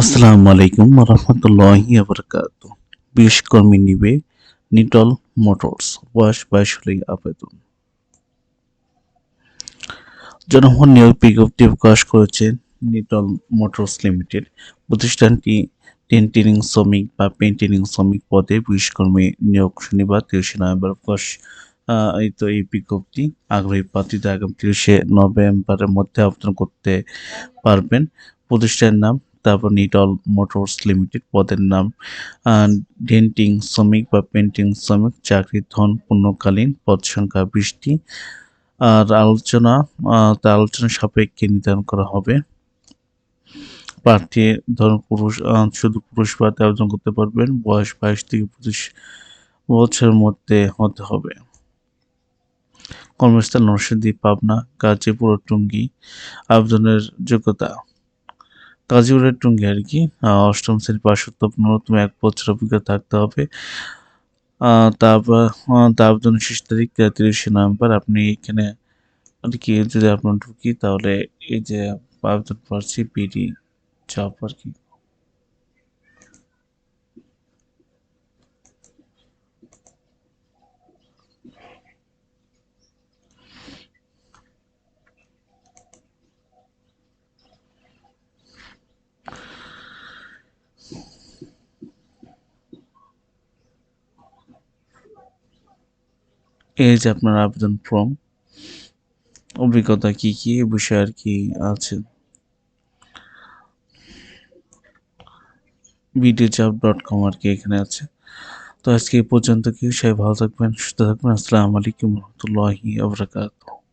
আসসালামু আলাইকুম রহমতুল্লাহি বারাকাতুহু। ২০ কর্মী নিবে নিটল মোটরস, বয়স ২২ হলেই আবেদন। জনগণ নিয়োগ বিজ্ঞপ্তি প্রকাশ করেছে নিটল মোটরস লিমিটেড। প্রতিষ্ঠানটি টেন্টেনিং শ্রমিক বা পেইন্টিং শ্রমিক পদে ২০ কর্মী নিয়োগ শনিবার ৩০শে নভেম্বর প্রকাশ। এই বিজ্ঞপ্তি আগ্রহী প্রার্থীদের আগামী ৩০শে নভেম্বরের মধ্যে আবেদন করতে পারবেন। প্রতিষ্ঠানের নাম, তারপর নিটল মোটরস লিমিটেড, পদের নাম ডেন্টিং শ্রমিক বা পেন্টিং শ্রমিক, চাকরির ধন পূর্ণকালীন, পদ সংখ্যা ২০টি। আর আলোচনা সাপেক্ষে নির্ধারণ করা হবে। প্রার্থী ধরুন শুধু পুরুষ প্রার্থী আবেদন করতে পারবেন। বয়স ২২ থেকে ২৫ বছরের মধ্যে হতে হবে। কর্মস্থল নরসিংদী, পাবনা, গাজীপুর ও টঙ্গী। আবেদনের যোগ্যতা গাজীপুরের টঙ্গী আর কি। অষ্টম শ্রেণী পাশ করতে হবে, ন্যূনতম ১ বছর অভিজ্ঞতা থাকতে হবে। তারপর আবেদনের শেষ তারিখ ৩০শে নভেম্বর। আপনি এখানে আর কি যদি আপনার ঢুকি তাহলে এই যে আবেদন করছি বিডি জব আর কি। এই যে আপনার আবেদন ফর্ম, অভিজ্ঞতা কি কি এ বিষয়ে আর কি আছে। bdjob.com আর কি এখানে আছে। তো আজকে এই পর্যন্ত, কি সবাই ভালো থাকবেন, সুস্থ থাকবেন। আসসালামু আলাইকুম রহমতুল্লাহি ওয়া বারাকাতুহু।